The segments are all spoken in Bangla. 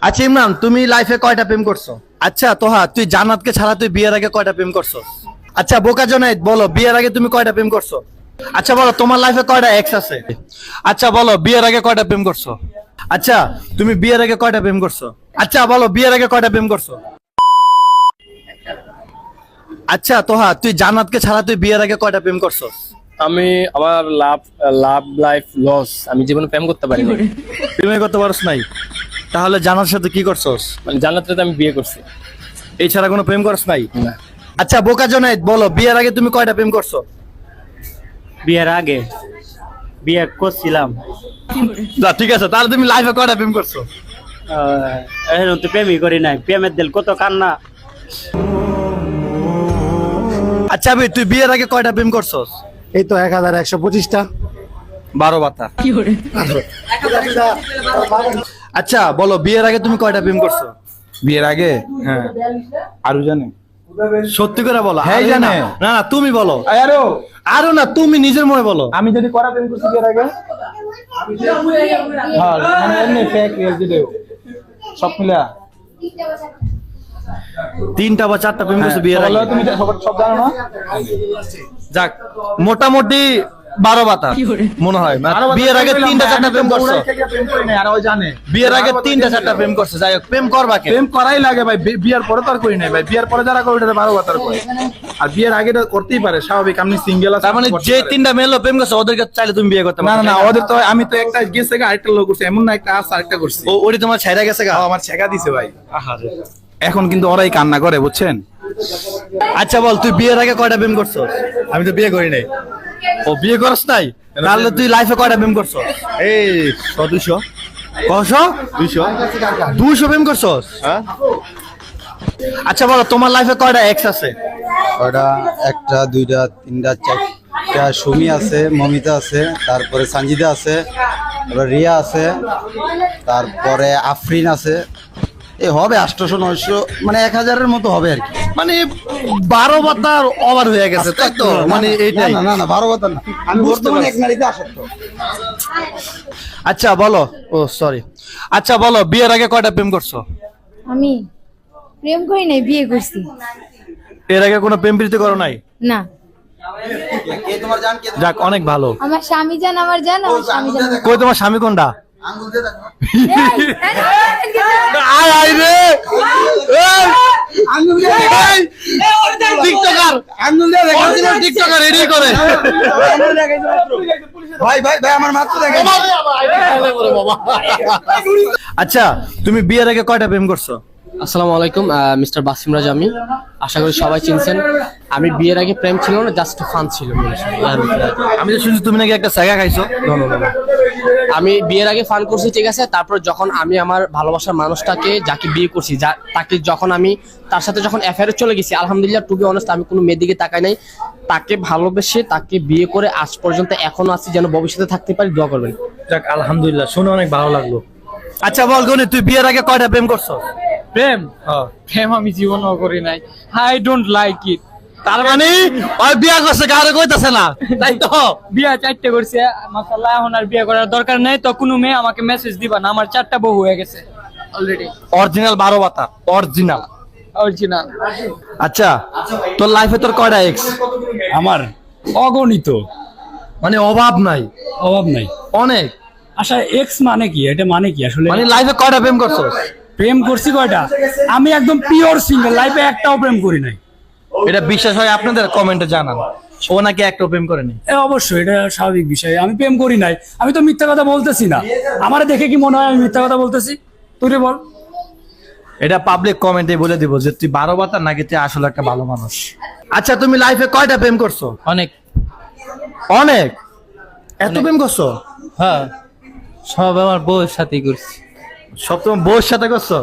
আচ্ছা ইমরান, তুমি লাইফে কয়টা প্রেম করছো? আচ্ছা তোহা, তুই জান্নাতকে ছাড়া তুই বিয়ের আগে কয়টা প্রেম করছো? আচ্ছা বোকা জনায়েত, বলো বিয়ের আগে তুমি কয়টা প্রেম করছো? আচ্ছা বলো তোমার লাইফে কয়টা এক্স আছে? আচ্ছা বলো বিয়ের আগে কয়টা প্রেম করছো? আচ্ছা তুমি বিয়ের আগে কয়টা প্রেম করছো? আচ্ছা বলো বিয়ের আগে কয়টা প্রেম করছো? আচ্ছা তোহা, তুই জান্নাতকে ছাড়া তুই বিয়ের আগে কয়টা প্রেম করছো? আমি আমার লাভ লাইফ লস, আমি জীবনে প্রেম করতে পারি না। প্রেমে করতে পারছ নাই? তাহলে জানার সাথে কি করছস? মানে জান্নাতে আমি বিয়ে করছি। এছাড়া কোনো প্রেম করছ নাই? না। আচ্ছা বোকা জনায়েত, বলো বিয়ের আগে তুমি কয়টা প্রেম করছো? বিয়ের আগে বিয়ে করছিলাম। না ঠিক আছে, তাহলে তুমি লাইফে কয়টা প্রেম করছো? এখন তো প্রেমই করি নাই, প্রেমের দিল কত কান্না। আচ্ছা ভাই, তুই বিয়ের আগে কয়টা প্রেম করছস? এই তো 1125টা। 12 বাতা। আচ্ছা বলো বিয়ের আগে তুমি কয়টা প্রেম করছো? বিয়ের আগে হ্যাঁ আরো জানে সত্যি করে বলো। হ্যাঁ, আরে জানে। না, না না তুমি বলো। আরো আরো না, তুমি নিজের মনে বলো। আমি যদি করা প্রেম করছি বিয়ের আগে হ্যাঁ মানে এমনি ফেক রিয়েল ভিডিও সব মিলা 3টা বা 4টা প্রেম করছো বিয়ের আগে? তুমি সব জানো না? যাক, মোটামুটি 12 বাতা মনে হয়। বিয়ের আগে 3টা 4টা প্রেম করছো? প্রেম করি না, আর ওই জানে বিয়ের আগে 3টা 4টা প্রেম করছো। যাই হোক, প্রেম করবা কে? প্রেম করাই লাগে ভাই, বিয়ের পরে তো আর করি নাই ভাই। বিয়ের পরে যারা করে ওটা 12 বাতার করে, আর বিয়ের আগে তো করতেই পারে, স্বাভাবিক। আপনি সিঙ্গেল আছেন, তার মানে যে 3টা মেয়ে প্রেম করছো ওদেরকে চাইলে তুমি বিয়ে করতে না পারো? না না, ওদের তো আমি তো একটা গেছে আরেকটা লোক করছে, এমন না একটা আছে আরেকটা করছি। ওরে তোমার ছাইরা গেছে গা? আমার ছেকা দিছে ভাই। এখন কিন্তু ওরাই কান্না করে, বুঝছেন? আচ্ছা বল, তুই বিয়ের আগে কয়টা প্রেম করছো? আমি তো বিয়ে করি নাই। ও বিয়ে করছ নাই? তাহলে তুই লাইফে কয়টা প্রেম করছো? এই 200 কয়শো? 200 প্রেম করছস? আচ্ছা বলো তোমার লাইফে কয়টা এক্স আছে? ওটা 1টা 2টা 3টা 4টা। সুমি আছে, মমিতা আছে, তারপরে সঞ্জিদা আছে, তারপরে রিয়া আছে, তারপরে আফরিন আছে। এই হবে 800 900, মানে 1000-এর মতো হবে আর কি। মানে 12 বাতার ওভার হয়ে গেছে তাই তো? মানে এইটাই। না না না 12 কথা না, আমি বর্তমানে এক নারীতে আসক্ত। আচ্ছা বলো, ও সরি, আচ্ছা বলো বিয়ের আগে কয়টা প্রেম করছো? আমি প্রেম করি নাই, বিয়ে করছি। এর আগে কোনো প্রেম প্রীতি করো নাই? না, কে তোমার জান? কে যাক, অনেক ভালো। আমার স্বামী জান, আমার জান, আমার স্বামী জান। কই তোমার স্বামী কোনটা? আঙ্গুল দিয়ে দেখো। আয় আয় রে, এই আঙ্গুল দিয়ে দেখো। টিকটকার, আঙ্গুল দিয়ে দেখো। অরিজিনাল টিকটকার এডি করে। ভাই ভাই ভাই, আমার মাত্র দেখেন। আচ্ছা তুমি বিয়ের আগে কয়টা প্রেম করছো? আসসালামু আলাইকুম, মিস্টার বাসিম রাজা। আমি আশা করি সবাই চিনছেন। আমি বিয়ের আগে প্রেম ছিল না, জাস্ট ফান ছিল। আমি তো শুনছি তুমি নাকি একটা জায়গা খাইছো। আমি বিয়ের আগে ফান করছি, ঠিক আছে। তারপর যখন আমি আমার ভালোবাসার মানুষটাকে যাকে বিয়ে করছি, তাকে যখন আমি তার সাথে যখন অ্যাফেয়ারে চলে গেছি, আলহামদুলিল্লাহ, টু বি অনেস্ট, আমি কোনো মেয়ের দিকে তাকাই নাই। তাকে ভালোবেসে তাকে বিয়ে করে আজ পর্যন্ত এখনো আছি, যেন ভবিষ্যতে থাকতে পারি, দোয়া করবেন। যাক আলহামদুলিল্লাহ, শুনে অনেক ভালো লাগলো। আচ্ছা বল গনি, তুই বিয়ের আগে কয়টা প্রেম করছো? প্রেম প্রেম আমি জীবনও করি নাই। I don't like it. তার মানে ওই বিয়ে করছে, কারো কইতাছে না, তাই তো? বিয়া 4টে করছে, মাশাআল্লাহ। এখন আর বিয়ে করার দরকার নেই। তো কোনো মেয়ে আমাকে মেসেজ দিবা না, আমার 4টা বউ হয়ে গেছে অলরেডি। অরিজিনাল 12 বাতা, অরিজিনাল। অরিজিনাল। আচ্ছা তোর লাইফে তোর কয়টা এক্স? আমার অগণিত, মানে অভাব নাই? অভাব নাই। অনেক। আচ্ছা এক্স মানে কি, এটা মানে কি আসলে? মানে লাইফে কয়টা প্রেম করছস? প্রেম করছি কয়টা? আমি একদম পিওর সিঙ্গেল, লাইফে একটাও প্রেম করি নাই। এটা বিশ্বাস হয় আপনাদের? কমেন্টে জানান। ও নাকি একটা প্রেম করেনি? অবশ্যই এটা স্বাভাবিক বিষয়, আমি প্রেম করি নাই। আমি তো মিথ্যা কথা বলতেছি না। আমার দেখে কি মনে হয় আমি মিথ্যা কথা বলতেছি? তুই বল। এটা পাবলিক কমেন্টে বলে দিব যে তুই 12 বাতা নাকি তুই আসলে একটা ভালো মানুষ। আচ্ছা তুমি লাইফে কয়টা প্রেম করছো? অনেক। অনেক? এত প্রেম করছো? হ্যাঁ, সব আমার বউয়ের সাথেই করছি। সব তোমার বউয়ের সাথে করছো?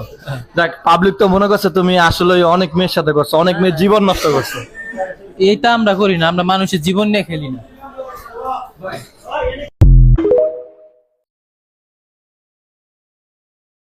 দেখ পাবলিক তো মনে করছে তুমি আসলে অনেক মেয়ের সাথে করছো, অনেক মেয়ের জীবন নষ্ট করছো। এইটা আমরা করি না, আমরা মানুষের জীবন নিয়ে খেলি না।